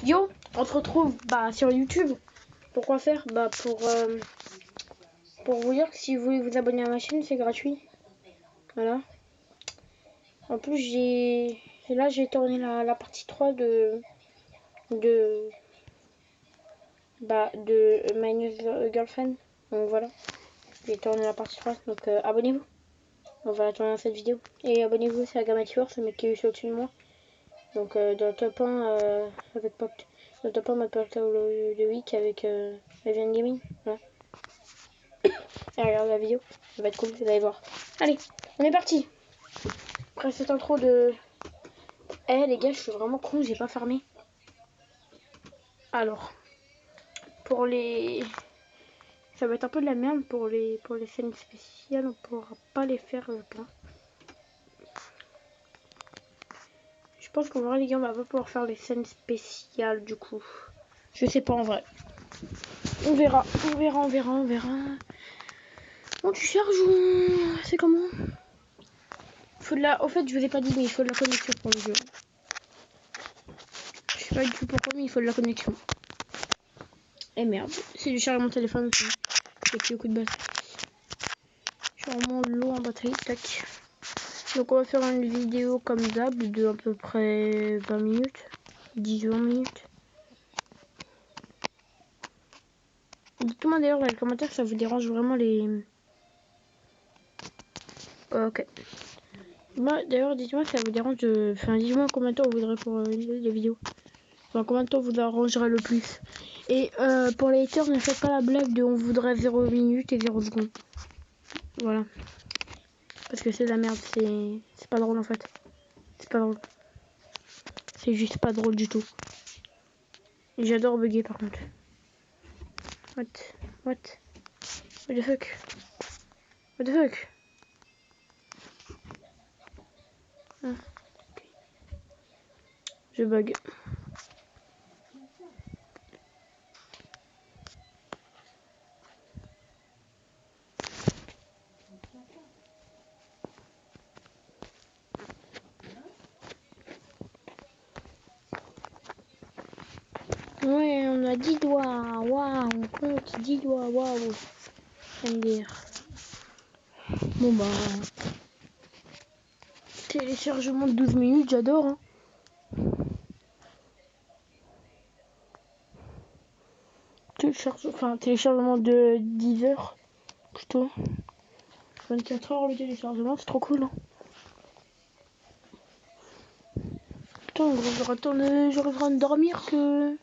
Yo, on se retrouve sur YouTube. Pourquoi faire pour vous dire que si vous voulez vous abonner à ma chaîne, c'est gratuit. Voilà. En plus, j'ai tourné la partie 3 de My New Girlfriend. Donc voilà. J'ai tourné la partie 3, donc abonnez-vous. On va la tourner dans cette vidéo. Et abonnez-vous aussi à Gamatueur, c'est le mec qui est juste au-dessus de moi. Donc dans le top 1 avec Pop. Dans le top 1 mode portable de week avec Evian Gaming. Voilà. Et regardez la vidéo, ça va être cool, vous allez voir. Allez, on est parti. Après cette intro de... les gars, je suis vraiment con, j'ai pas farmé. Alors, pour les... Ça va être un peu de la merde pour les scènes spéciales, on pourra pas les faire, je pense. Je pense qu'en vrai les gars, on va pas pouvoir faire les scènes spéciales du coup. Je sais pas en vrai. On verra. Bon, tu charges ou... C'est comment? Faut de la... Au fait, je vous ai pas dit, mais il faut de la connexion pour le jeu. Je sais pas du tout pourquoi, mais il faut de la connexion. Et merde, c'est du charger mon téléphone aussi. J'ai plus beaucoup de batterie. Je suis vraiment low en batterie, tac. Donc on va faire une vidéo comme d'hab de à peu près 20 minutes. 10-20 minutes. Dites-moi d'ailleurs dans les commentaires si ça vous dérange vraiment les... Ok. Moi d'ailleurs dites-moi si ça vous dérange de... Enfin dites-moi combien de temps vous voudrez pour les vidéos. Enfin combien de temps vous arrangerez le plus. Et pour les haters, ne faites pas la blague de on voudrait 0 minutes et 0 secondes. Voilà. Parce que c'est de la merde, c'est pas drôle en fait. C'est pas drôle. C'est juste pas drôle du tout. J'adore bugger par contre. What the fuck? What the fuck? Ah, okay. Je bug. Ouais, on a 10 doigts. Waouh, on compte 10 doigts. Waouh. MDR. Bon bah. Téléchargement de 12 minutes, j'adore. Hein. Téléchargement de 10 heures. Plutôt. 24 heures le téléchargement, c'est trop cool. Hein. Putain, j'aurais le droit de dormir que.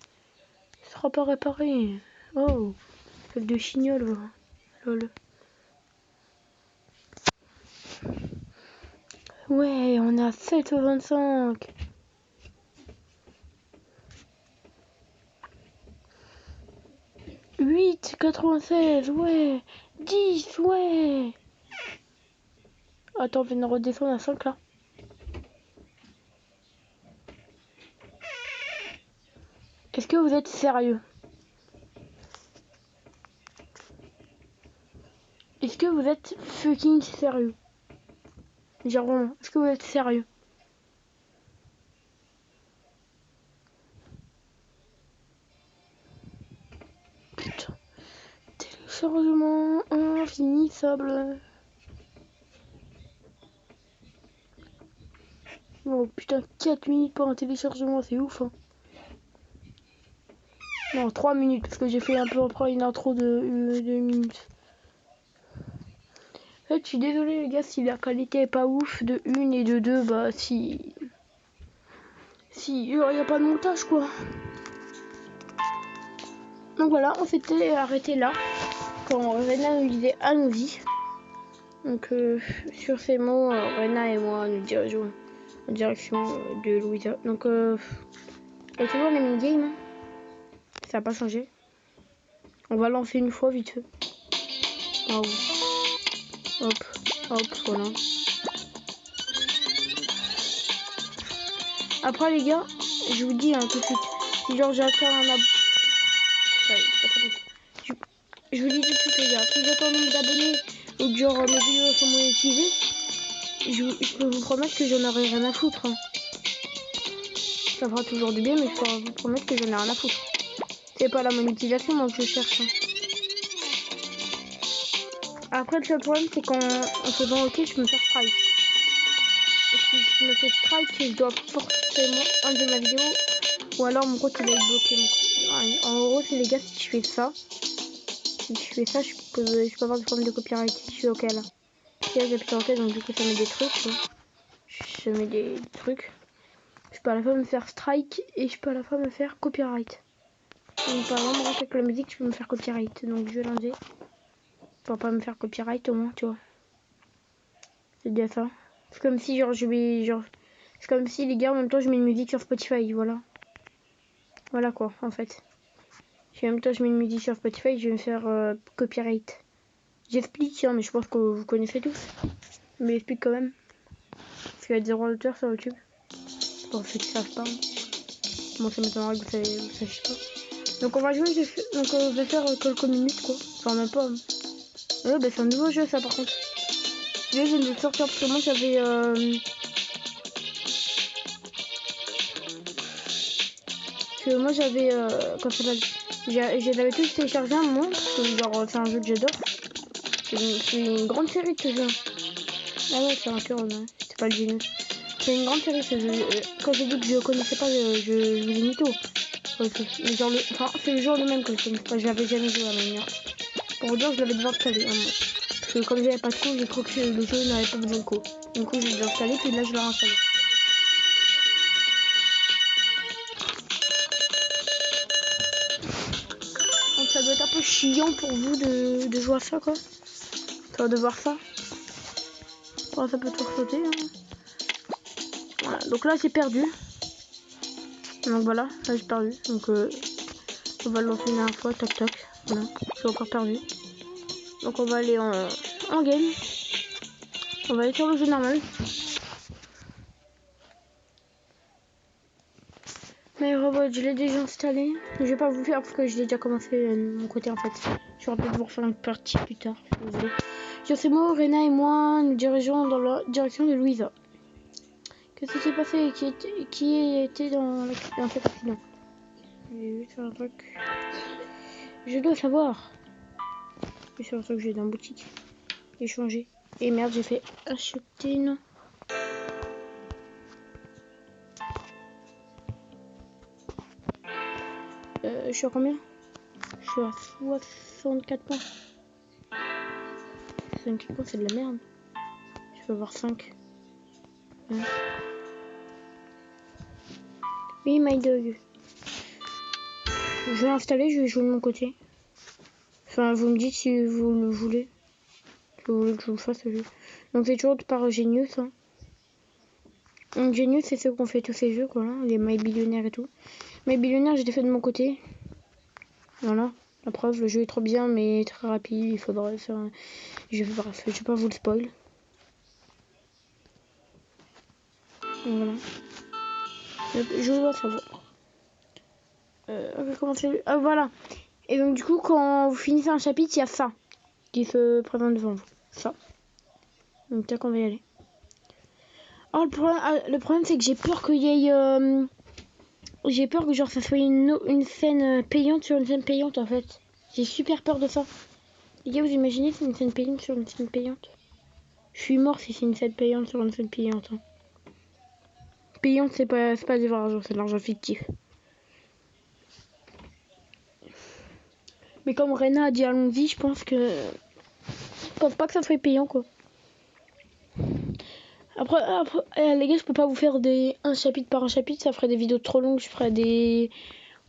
Ça sera pas réparé. Oh. Fait de chignol, lol. Ouais, on a 7,25. 8,96, ouais. 10, ouais. Attends, on vient de redescendre à 5 là. Est-ce que vous êtes sérieux? Est-ce que vous êtes fucking sérieux? Genre vraiment, est-ce que vous êtes sérieux? Putain. Téléchargement infinissable. Oh putain, 4 minutes pour un téléchargement, c'est ouf. Hein. Non, 3 minutes, parce que j'ai fait un peu après une intro de 2 minutes. En fait, je suis désolée les gars si la qualité est pas ouf de 1 et de 2, bah si il n'y a pas de montage quoi. Donc voilà, on s'était arrêté là quand Rena nous disait allons-y. Donc sur ces mots, Rena et moi nous dirigeons en direction de Louisa. Donc il y a toujours les mini-games, hein. Ça n'a pas changé. On va lancer une fois vite fait. Ah oui. Hop, voilà. Après les gars, je vous dis tout de suite, si genre j'ai atteint un abonné, je vous dis tout de suite les gars, si j'atteins un nombre d'abonnés ou que genre mes vidéos sont monétisées, je peux vous promettre que j'en aurai rien à foutre. Hein. Ça fera toujours du bien, mais je peux vous promettre que j'en ai rien à foutre. C'est pas la monétisation moi que je cherche. Hein. Après le seul problème c'est qu'en faisant ok je peux me faire strike. Et si je me fais strike, je dois forcément enlever ma vidéo. Ou alors mon compte il va être bloqué. En gros c'est les gars, si je fais ça, je peux avoir des problèmes de copyright si je suis ok là. Et là j'appuie sur ok, donc du coup ça met des trucs. Tu vois. Je mets des trucs. Je peux à la fois me faire strike et je peux à la fois me faire copyright. Donc par exemple avec la musique je peux me faire copyright. Donc je vais l'enlever. Pour pas me faire copyright au moins, tu vois. C'est bien ça. C'est comme si genre c'est comme si les gars en même temps je mets une musique sur Spotify, voilà. Voilà quoi en fait. Si en même temps je mets une musique sur Spotify, je vais me faire copyright. J'explique hein, mais je pense que vous connaissez tous. Mais j'explique quand même. Parce qu'il y a des droits d'auteur sur YouTube. Pour ceux qui savent pas. Moi ça m'étonnerait que vous sachiez pas. Donc on va jouer, donc on va faire quelques minutes quoi. Enfin même pas. Ouais bah c'est un nouveau jeu ça par contre. Je viens de sortir parce que moi j'avais quand ça s'appelle, j'avais tous téléchargé un moment parce que genre c'est un jeu que j'adore. C'est une grande série de ce jeu. Ah ouais c'est un cœur, c'est pas le génie. C'est une grande série ce jeu. Quand j'ai dit que je connaissais pas, je vous ai mis tout. Mais genre c'est le jour le même que je connaissais pas, j'avais jamais joué à la manière. Pour vous dire je l'avais déjà installé. Parce que comme j'avais pas de coup, j'ai cru que le jeu n'avait pas besoin de coup. Du coup j'ai déjà installé puis là je l'ai réinstallé. Donc ça doit être un peu chiant pour vous de jouer à ça quoi. Ça va de voir ça. Oh, ça peut tout sauter. Hein. Voilà. Donc là j'ai perdu. Donc voilà, là j'ai perdu. Donc on va le lancer une dernière fois, tac tac. Voilà, j'ai encore perdu. Donc on va aller en game. On va aller sur le jeu normal. Mais robot, je l'ai déjà installé. Je vais pas vous faire parce que je l'ai déjà commencé de mon côté en fait. Je vais peut-être vous refaire une partie plus tard si vous voulez. Sur ces mots, Rena et moi nous dirigeons dans la direction de Louisa. Qu'est-ce qui s'est passé et qui était dans cet accident? J'ai vu sur un truc. Je dois savoir. Et c'est un truc que j'ai dans la boutique. Échanger. Et merde, j'ai fait acheter, non. Je suis à combien? Je suis à 64 points. 64 points, c'est de la merde. Je peux avoir 5. Ouais. Oui, my dog. Je vais l'installer, je vais jouer de mon côté. Enfin, vous me dites si vous le voulez. Si vous voulez que je vous le fasse. Donc, c'est toujours par Genius. Hein. Genius, c'est ceux qu'on fait tous ces jeux, quoi. Là, les My Billionaires et tout. My Billionaires, j'ai fait de mon côté. Voilà. La preuve, le jeu est trop bien, mais très rapide. Il faudrait faire. Je vais pas vous le spoil. Donc, voilà. Je dois savoir. Comment c'est. Ah, voilà. Et donc, du coup, quand vous finissez un chapitre, il y a ça qui se présente devant vous. Ça. Donc, tac, on va y aller. Oh, le problème c'est que j'ai peur qu'il y ait. J'ai peur que genre ça soit une scène payante sur une scène payante en fait. J'ai super peur de ça. Les gars, vous imaginez c'est une scène payante sur une scène payante? Je suis mort si c'est une scène payante sur une scène payante. Hein. Payante, c'est pas de l'argent, c'est de l'argent fictif. Mais comme Rena a dit allons-y, je pense pas que ça soit payant quoi. Après les gars, je peux pas vous faire un chapitre par un chapitre, ça ferait des vidéos trop longues, je ferais des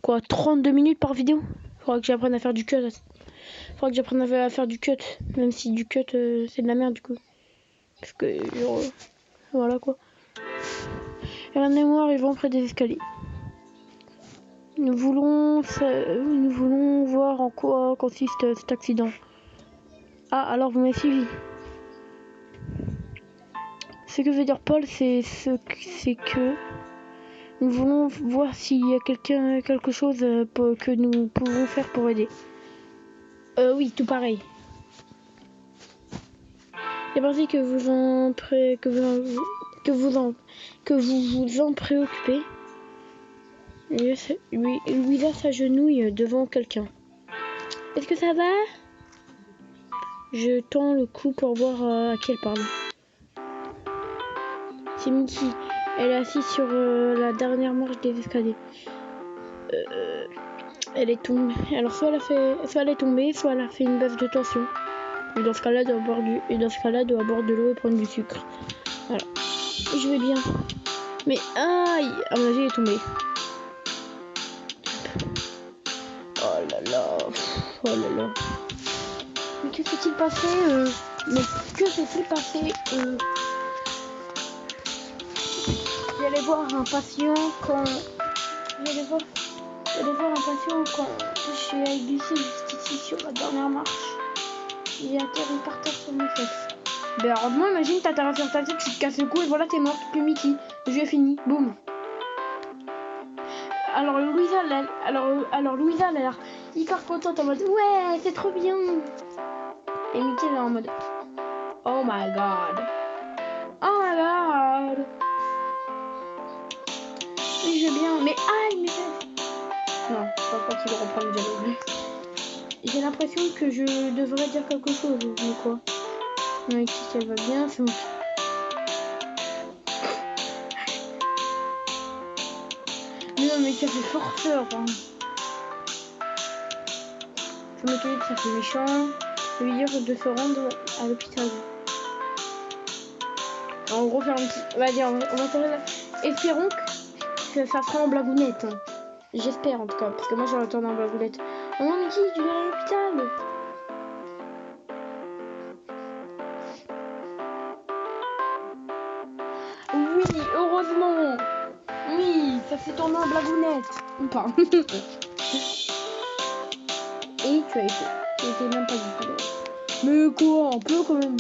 32 minutes par vidéo. Faudra que j'apprenne à faire du cut. Faudra que j'apprenne à faire du cut, même si du cut c'est de la merde du coup. Parce que genre voilà quoi. Et la mémoire ils vont près des escaliers. Nous voulons voir en quoi consiste cet accident. Ah alors vous m'avez suivi. Ce que veut dire Paul, c'est que nous voulons voir s'il y a quelque chose que nous pouvons faire pour aider. Oui, tout pareil. C'est parti que vous vous en préoccupez. Louisa s'agenouille devant quelqu'un. Est-ce que ça va? Je tends le cou pour voir à qui elle parle. C'est Mickey. Elle est assise sur la dernière marche des escaliers. Elle est tombée. Alors soit elle est tombée, soit elle a fait une baisse de tension. Et dans ce cas-là, elle doit boire de l'eau et prendre du sucre. Voilà. Je vais bien. Mais aïe, à mon avis, elle est tombée. Oh là là. Oh là là. Mais que s'est-il passé J'allais voir un patient quand j'ai glissé juste ici sur la dernière marche. J'ai atterri par terre sur mes fesses. Ben heureusement, imagine, t'atterris sur ta tête, tu te casses le cou et voilà, t'es morte, plus Mickey. Le jeu est fini, boum. Alors Louisa, elle a l'air hyper contente en mode ouais, c'est trop bien. Et Mickey elle est en mode oh my god. Oh my god. Oui, je veux bien, mais aïe, mes fesses. Non, je pense pas qu'il reprend le dialogue. J'ai l'impression que je devrais dire quelque chose, mais quoi? Non, si elle va bien, c'est ok. Non, mais ça fait forceur. Hein. Je me dis que ça fait méchant. Ça veut dire de se rendre à l'hôpital. En gros, faire un petit. On va dire, on va faire là. Espérons que ça sera en blagounette. Hein. J'espère en tout cas, parce que moi j'aurais tourné en blagounette. Oh non, Mickey, tu viens à l'hôpital. Oui, heureusement. Oui, ça s'est tourné en blagounette. Ou pas. Et tu as été. Tu étais même pas du tout. Mais quoi, un peu quand même.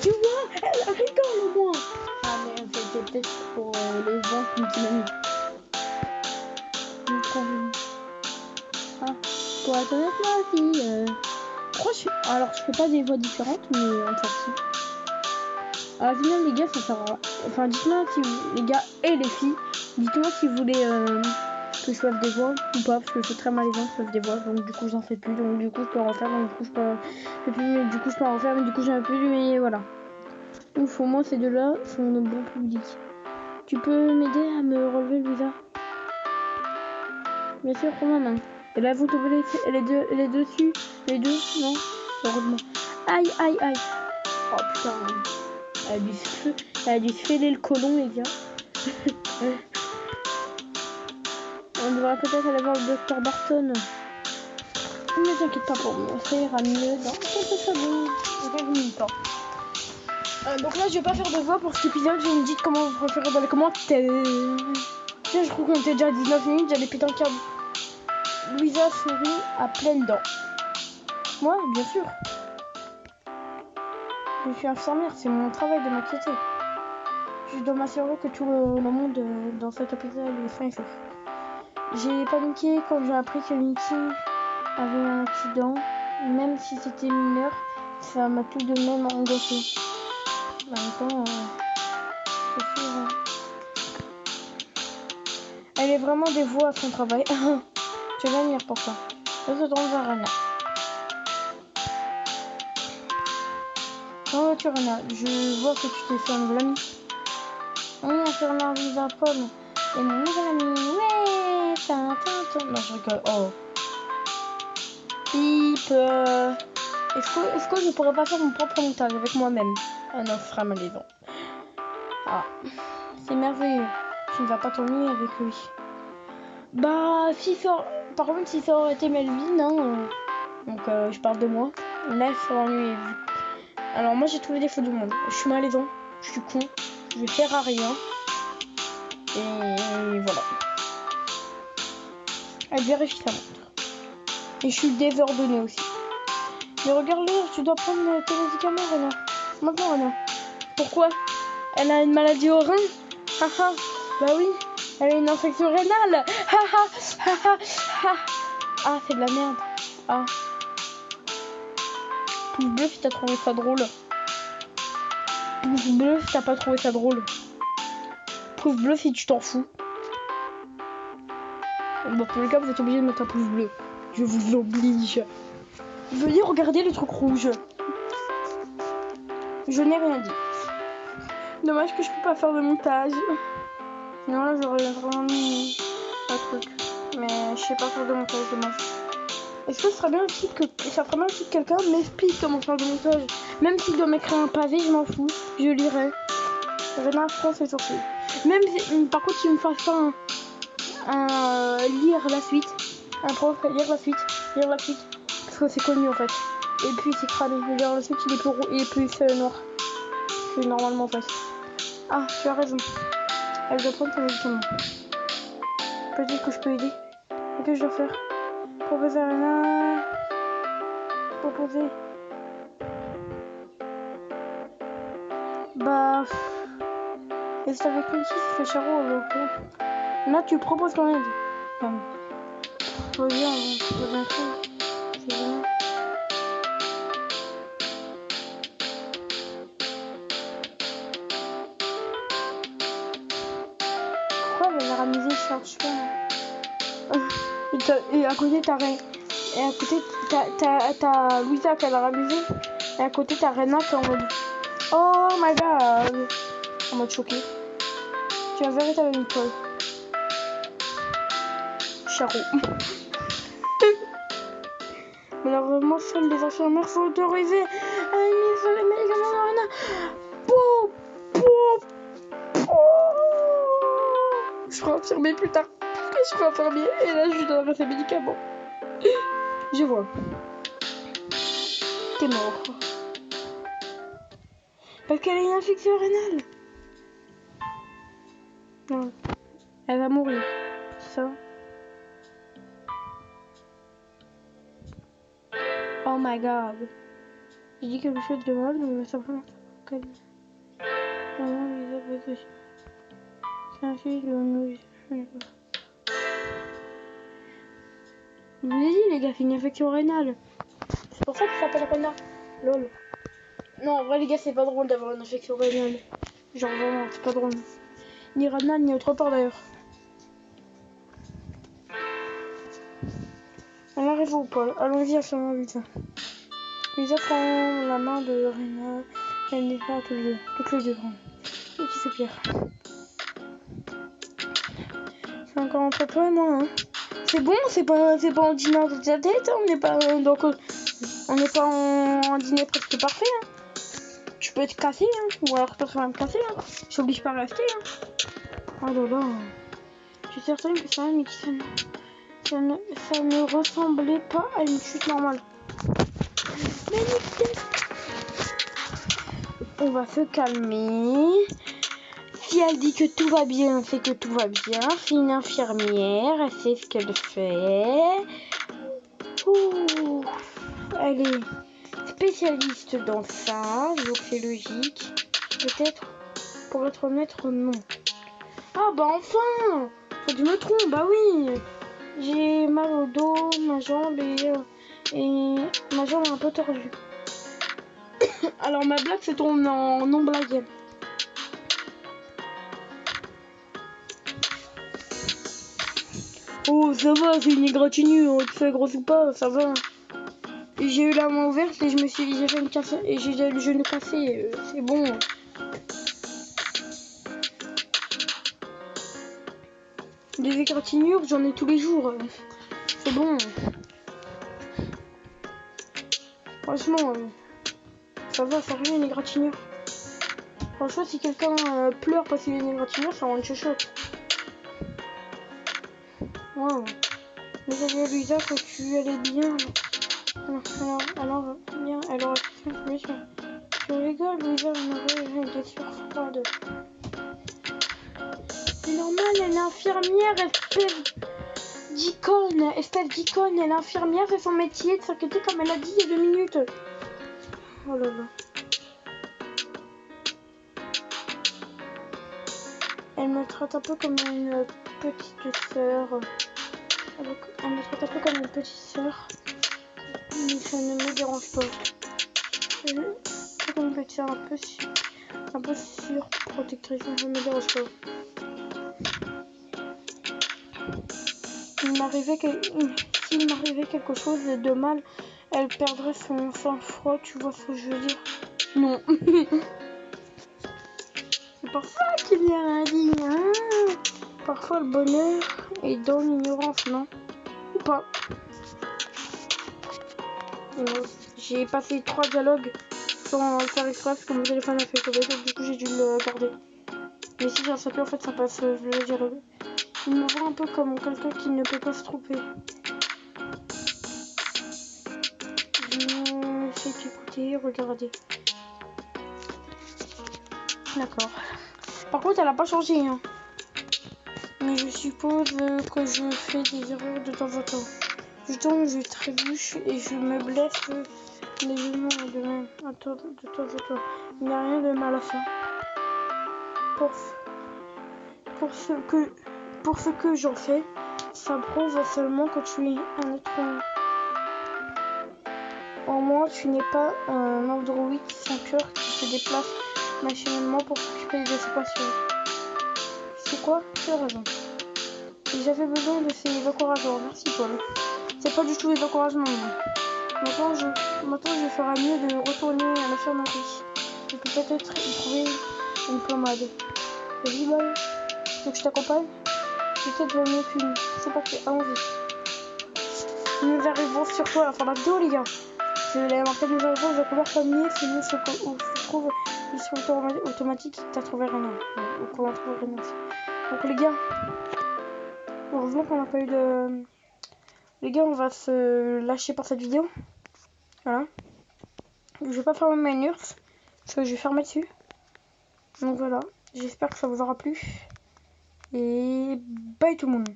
Tu vois, elle rigole au moins. Ah mais c'était peut-être pour les vents qui m'a mis. Ah, pour être honnête moi aussi. Alors je fais pas des voix différentes mais on s'en fout. Alors finalement les gars ça sert à... Enfin dites-moi si vous... les gars et les filles, dites-moi si vous voulez que je fasse des voix ou pas parce que je fais très malaisant que je fasse des voix donc du coup j'en fais plus donc du coup je peux en refaire donc du coup je peux plus mais du coup je peux en refaire mais du coup j'en ai plus mais voilà. Ouf au moins ces deux-là sont de bons publics. Tu peux m'aider à me relever Louisa? Bien sûr, prends ma main. Et là, vous tombez les deux dessus. Les deux, non? Heureusement. Aïe, aïe, aïe. Oh putain. Elle a dû se fêler le colon, les gars. On devrait peut-être aller voir le docteur Barton. Ne t'inquiète pas pour moi, ça ira mieux dans quelques secondes. Donc là, je vais pas faire de voix pour cet épisode. J'ai une dit comment vous préférez dans les commentaires. Tiens, je crois qu'on était déjà à 19 minutes. J'avais pété un câble. Louisa sourit à pleines dents. Moi, bien sûr. Je suis infirmière, c'est mon travail de m'inquiéter. Je dois m'assurer que tout le monde dans cet hôpital est sain et sauf. J'ai paniqué quand j'ai appris que Mickey avait un accident. Même si c'était mineur, ça m'a tout de même angoissé. En même temps, c'est sûr. Hein. Elle est vraiment dévouée à son travail. Je l'admire pour ça. Je se tourne vers Rana. Comment vas-tu, Rana? Je vois que tu t'es fait un nouvel ami. Oui, infirmière Louisa Paul et mon nouvel ami. Ouais, non, je rigole. Oh. Pip. Est-ce que je pourrais pas faire mon propre montage avec moi-même? Ah non, ce sera malaisant. Ah, c'est merveilleux. Tu ne vas pas t'ennuyer avec lui. Bah, si ça... Par contre, si ça aurait été Melvin, hein, donc je parle de moi, là, il faut ennuyer. Alors, moi, j'ai tous les défauts du monde. Je suis malaisant, je suis con, je sers à rien. Et voilà. Elle vérifie sa montre. Et je suis désordonnée aussi. Mais regarde l'heure, tu dois prendre tes médicaments, Rena. Maintenant, Rena. Pourquoi? Elle a une maladie au rein? Haha. Bah oui. Elle a une infection rénale. Haha. Haha. Ah, c'est de la merde. Ah. Pouce bleu si t'as trouvé ça drôle. Pouce bleu si t'as pas trouvé ça drôle. Pouce bleu si tu t'en fous. Dans tous les cas, vous êtes obligé de mettre un pouce bleu. Je vous oblige. Venez regarder le truc rouge. Je n'ai rien dit. Dommage que je peux pas faire de montage. Non, là, j'aurais vraiment mis un truc. Mais je sais pas faire de montage, dommage. Est-ce que ce serait bien aussi que ça ferait bien aussi que quelqu'un m'explique comment faire de montage? Même s'il doit m'écrire un pavé, je m'en fous. Je lirai. Renard France est sorti. Même si, par contre, il me fasse pas lire la suite. Un prof, lire la suite. Lire la suite. Parce que c'est connu en fait. Et puis c'est cramé. Lire la suite, il est plus noir. Que normalement en fait. Ah, tu as raison. Elle doit prendre ton médicament. Peut-être que je peux aider. Qu'est-ce que je dois faire? Proposer Anna. Proposer. Bah. Et c'est avec lui ici, ça fait charron. Là, tu proposes ton aide. Faut bien, faut bien faire. C'est bien. Pourquoi elle a ramisé, je cherche pas. Et à côté, t'as Ray. Et à côté, t'as Louisa qui a la ramisé. Et à côté, t'as Rena qui est en mode. Oh my god! En mode choqué. Tu es un véritable Nicole. Charot. Malheureusement, seules les infirmières sont autorisées à administrer les médicaments de Rena. Je serai infirmier plus tard. Je serai infirmier et là, je lui donnerai ses médicaments. Je vois. T'es mort. Parce qu'elle a une infection rénale. Non. Elle va mourir. Ça. Oh my god. J'ai dit quelque chose de mal, mais simplement calme. C'est un fil de nous. Je vous ai dit, les gars, c'est une infection rénale. C'est pour ça qu'il s'appelle Rena. Lol. Non, en vrai, les gars, c'est pas drôle d'avoir une infection rénale. Genre, vraiment, c'est pas drôle. Ni rénale, ni autre part d'ailleurs. On arrive au pôle. Allons-y à son vite. Lisa prend la main de Rena. Elle n'est pas toutes les deux grandes. Et qui se perd. C'est encore entre toi et moi, hein. C'est bon, c'est pas en dîner en tête à tête, hein. On n'est pas en dîner presque parfait, hein. Tu peux être cassé, hein. Ou alors toi tu vas me casser, hein. Je t'oblige pas à rester, hein. Oh là là. Je suis certaine que ça ne ressemblait pas à une chute normale. On va se calmer. Si elle dit que tout va bien, c'est que tout va bien. C'est une infirmière, elle sait ce qu'elle fait. Ouh, elle est spécialiste dans ça, donc c'est logique. Peut-être, pour être honnête, non. Ah bah enfin! Faut que je me trompe, bah oui! J'ai mal au dos, ma jambe et ma jambe est un peu tordue. Alors ma blague se tourne en non-blague. Oh ça va, c'est une égratignure, tu fais grosse ou pas, ça va. J'ai eu la main ouverte et j'ai fait une casse et j'ai le genou cassé, c'est bon. Des égratignures, j'en ai tous les jours, c'est bon. Franchement, ça va, ça rien une égratignure. Franchement, si quelqu'un pleure parce qu'il y a une égratignure, ça rend une chochotte. Wow. Mais j'avais Louisa que tu allais bien. Alors, bien, alors, tu rigoles, Louisa, on aurait des sueurs froides. C'est normal, elle est infirmière, espèce d'icône, elle est infirmière, c'est son métier de s'inquiéter comme elle a dit il y a 2 minutes. Oh là là. Elle me traite un peu comme une petite sœur. Elle me traite un peu comme une petite sœur. Mais ça ne me dérange pas. C'est comme une petite sœur un peu surprotectrice, ça ne me dérange pas. s'il m'arrivait quelque chose de mal, elle perdrait son sang-froid, tu vois ce que je veux dire? Non. C'est pour ça qu'il y a un dit, hein. Parfois le bonheur est dans l'ignorance, non? Ou pas? J'ai passé 3 dialogues sans le faire exprès parce que mon téléphone a fait tomber, donc du coup j'ai dû le garder. Mais si j'ai un sapé, en fait ça passe le dialogue. Il me voit un peu comme quelqu'un qui ne peut pas se tromper. J'essaie d'écouter, regarder. D'accord. Par contre, elle a pas changé, hein. Mais je suppose que je fais des erreurs de temps en temps. Du temps, je trébuche et je me blesse légèrement de temps en temps. Il n'y a rien de mal à ça. Pour ce que j'en fais, ça prouve seulement que tu es un être humain. Au moins, tu n'es pas un androïde sans cœur qui se déplace machinalement pour s'occuper de ses patients. C'est quoi? Tu as raison. Et j'avais besoin de ces encouragements. Merci, Paul. C'est pas du tout des encouragements. Maintenant, je ferai mieux de retourner à l'infirmerie. Je peux peut-être y trouver une pommade. Vas-y, Paul. Tu veux que je t'accompagne? Peut-être vaut mieux qu'une. C'est parti, allons-y. Nous arrivons surtout à la fin de la vidéo, les gars. Je l'ai en fait, nous arrivons, je commence à nier ce lieu où se trouve l'issue automatique. T'as trouvé rien. Ou comment trouver rien aussi. Donc, les gars, heureusement qu'on n'a pas eu de. Les gars, on va se lâcher pour cette vidéo. Voilà. Je vais pas fermer ma nurse parce que je vais fermer dessus. Donc voilà. J'espère que ça vous aura plu. Et bye tout le monde.